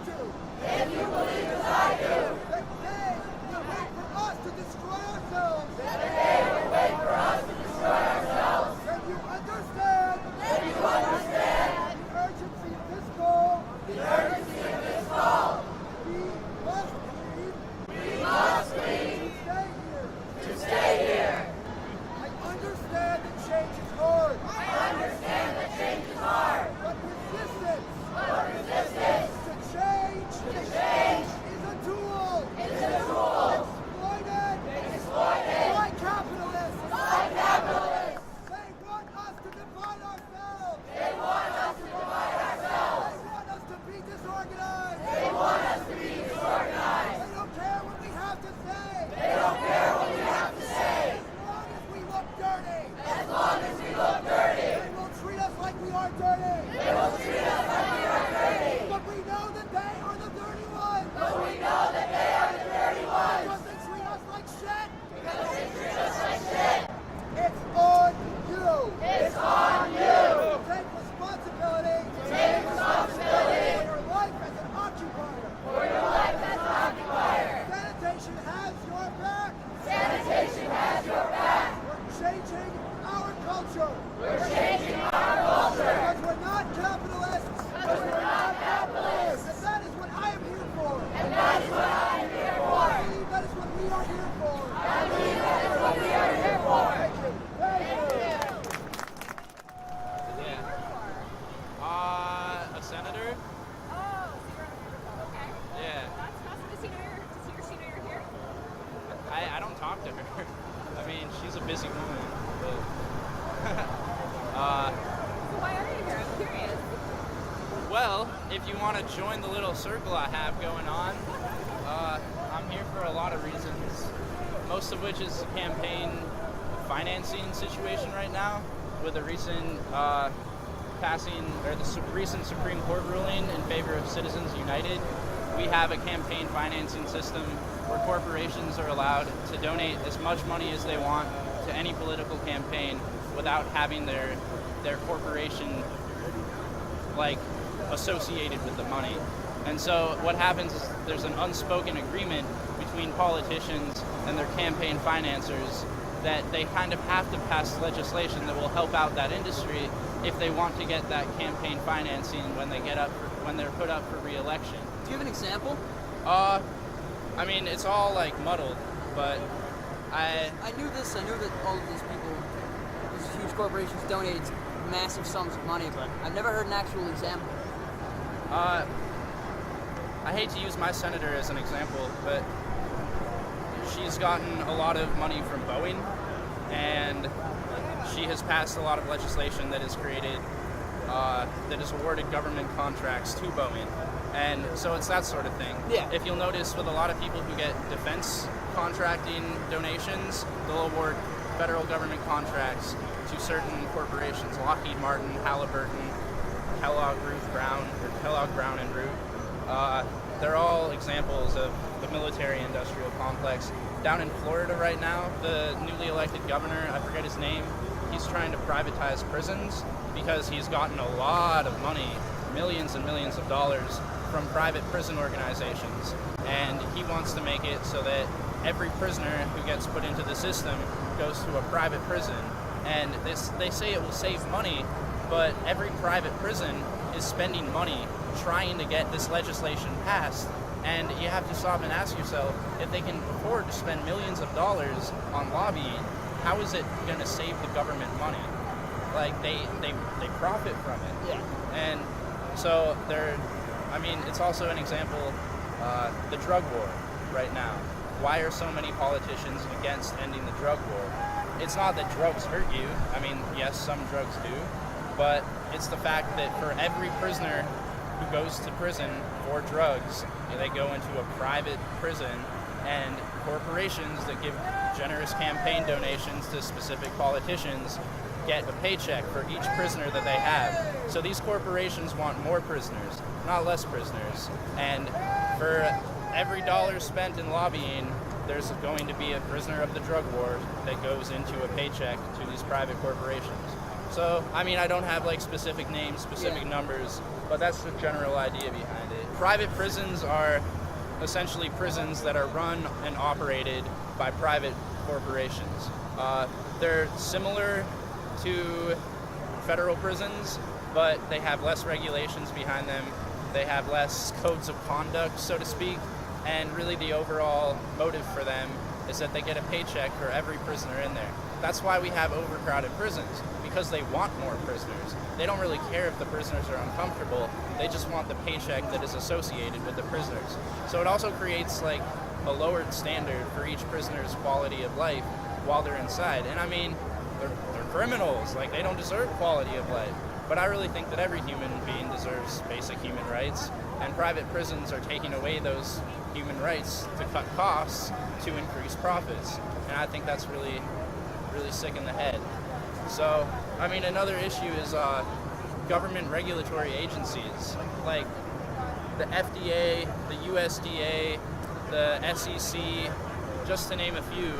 do. If you believe as I do. That they will wait for us to destroy ourselves. That they will wait for us to destroy ourselves. Then you understand. Then you understand. The urgency of this goal. The urgency of this goal. We must leave. We must leave. To stay here. I understand that change is hard. I understand that change is hard. But resistance. To change. Is a tool. It's a tool. Exploited. By capitalists. They want us to divide ourselves. They want us to be disorganized. They don't care what we have to say. As long as we look dirty. They will treat us like we are dirty. But we know that they are the dirty ones. Because they treat us like shit. It's on you. Take responsibility. For your life as an occupier. Sanitation has your back. We're changing our culture. Because we're not capitalists. And that is what I am here for. I believe that is what we are here for. Thank you. A senator? Oh, so you're okay. Yeah. That's awesome. Does he know you're here? I don't talk to her. I mean, she's a busy woman, but So why are you here? I'm curious. well, if you want to join the little circle I have going on, I'm here for a lot of reasons, most of which is the campaign financing situation right now with the recent recent Supreme Court ruling in favor of Citizens United. We have a campaign financing system where corporations are allowed to donate as much money as they want to any political campaign without having their corporation associated with the money. And so what happens is there's an unspoken agreement between politicians and their campaign financiers that they kind of have to pass legislation that will help out that industry if they want to get that campaign financing when they're put up for re-election. Do you have an example? I mean, it's all muddled, but I knew this. I knew that all of these people, these huge corporations, donate massive sums of money, but I've never heard an actual example. I hate to use my senator as an example, but she's gotten a lot of money from Boeing, and she has passed a lot of legislation that has created, that has awarded government contracts to Boeing. And so it's that sort of thing. Yeah. If you'll notice, with a lot of people who get defense contracting donations, they'll award federal government contracts to certain corporations: Lockheed Martin, Halliburton, Kellogg Brown and Root. They're all examples of the military-industrial complex. Down in Florida right now, the newly elected governor, I forget his name, he's trying to privatize prisons because he's gotten a lot of money, millions and millions of dollars, from private prison organizations. And he wants to make it so that every prisoner who gets put into the system goes to a private prison. And they say it will save money, but every private prison is spending money trying to get this legislation passed. And you have to stop and ask yourself, if they can afford to spend millions of dollars on lobbying, how is it going to save the government money? They profit from it. Yeah. And so it's also an example, the drug war right now. Why are so many politicians against ending the drug war? It's not that drugs hurt you. I mean, yes, some drugs do, but it's the fact that for every prisoner who goes to prison for drugs, they go into a private prison, and corporations that give generous campaign donations to specific politicians get a paycheck for each prisoner that they have. So these corporations want more prisoners, not less prisoners. And for every dollar spent in lobbying, there's going to be a prisoner of the drug war that goes into a paycheck to these private corporations. So, I mean, I don't have like specific names, specific numbers, but that's the general idea behind it. Private prisons are essentially prisons that are run and operated by private corporations. They're similar to federal prisons, but they have less regulations behind them. They have less codes of conduct, so to speak, and really the overall motive for them is that they get a paycheck for every prisoner in there. That's why we have overcrowded prisons, because they want more prisoners. They don't really care if the prisoners are uncomfortable, they just want the paycheck that is associated with the prisoners. So it also creates like a lowered standard for each prisoner's quality of life while they're inside. And I mean, they're criminals, like they don't deserve quality of life. But I really think that every human being deserves basic human rights, and private prisons are taking away those human rights to cut costs to increase profits. And I think that's really, really sick in the head. So, I mean, another issue is government regulatory agencies, like the FDA, the USDA, the SEC, just to name a few.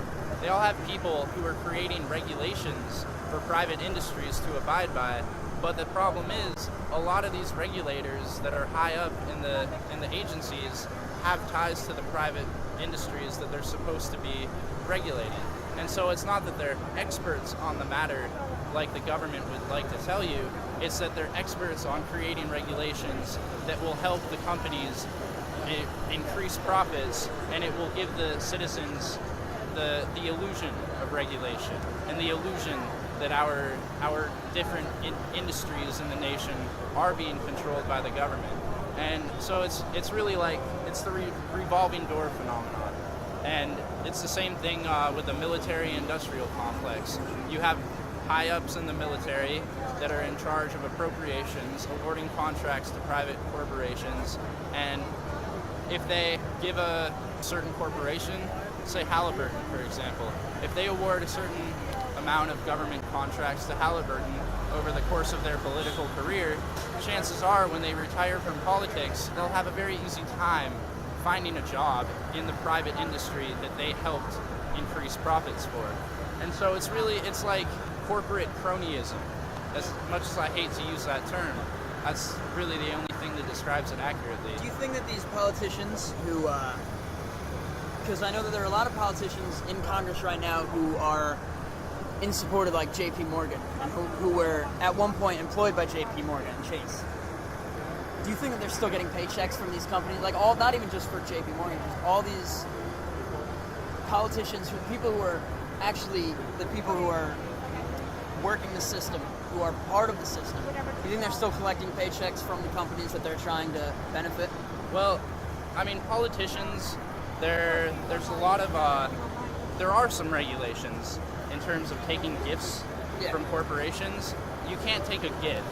They all have people who are creating regulations for private industries to abide by. But the problem is, a lot of these regulators that are high up in the agencies have ties to the private industries that they're supposed to be regulating. And so it's not that they're experts on the matter like the government would like to tell you, it's that they're experts on creating regulations that will help the companies increase profits, and it will give the citizens the illusion of regulation and the illusion that our different industries in the nation are being controlled by the government. And so it's really like, it's the revolving door phenomenon. And it's the same thing with the military-industrial complex. You have high-ups in the military that are in charge of appropriations, awarding contracts to private corporations, and if they give a certain corporation, say Halliburton, for example, if they award a certain amount of government contracts to Halliburton over the course of their political career, chances are when they retire from politics, they'll have a very easy time finding a job in the private industry that they helped increase profits for. And so it's like corporate cronyism. As much as I hate to use that term, that's really the only thing that describes it accurately. Do you think that these politicians who, because I know that there are a lot of politicians in Congress right now who are in support of like J.P. Morgan, and who were at one point employed by J.P. Morgan and Chase. Do you think that they're still getting paychecks from these companies? Like not even just for J.P. Morgan, just all these politicians, people who are actually the people who are working the system, who are part of the system. Do you think they're still collecting paychecks from the companies that they're trying to benefit? Well, I mean, politicians, there's a lot of, there are some regulations in terms of taking gifts from corporations. You can't take a gift,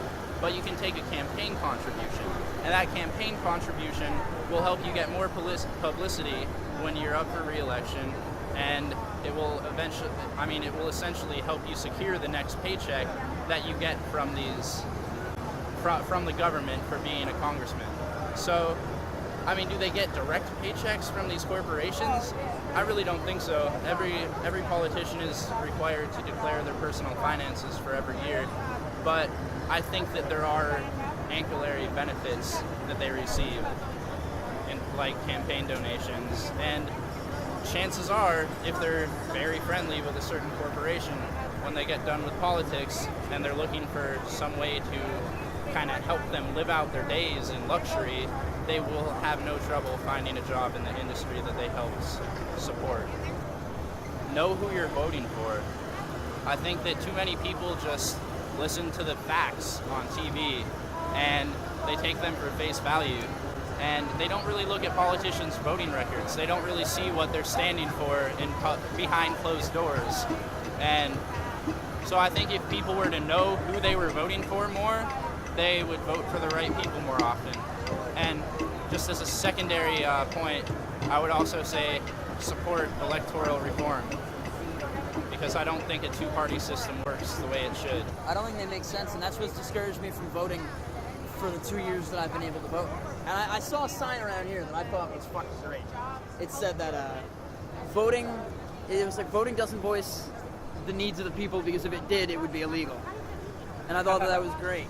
but you can take a campaign contribution. And that campaign contribution will help you get more publicity when you're up for re-election, and it will essentially help you secure the next paycheck that you get from from the government for being a congressman. So, I mean, do they get direct paychecks from these corporations? I really don't think so. Every politician is required to declare their personal finances for every year, but I think that there are ancillary benefits that they receive, in like campaign donations, and chances are, if they're very friendly with a certain corporation, when they get done with politics and they're looking for some way to kind of help them live out their days in luxury, they will have no trouble finding a job in the industry that they helped support. Know who you're voting for. I think that too many people just listen to the facts on TV and they take them for face value, and they don't really look at politicians' voting records. They don't really see what they're standing for behind closed doors. And so I think if people were to know who they were voting for more, they would vote for the right people more often. And just as a secondary point, I would also say support electoral reform, because I don't think a two-party system works the way it should. I don't think they make sense, and that's what's discouraged me from voting for the 2 years that I've been able to vote. And I saw a sign around here that I thought was fucking great. It said that voting doesn't voice the needs of the people, because if it did, it would be illegal. and I thought that was great.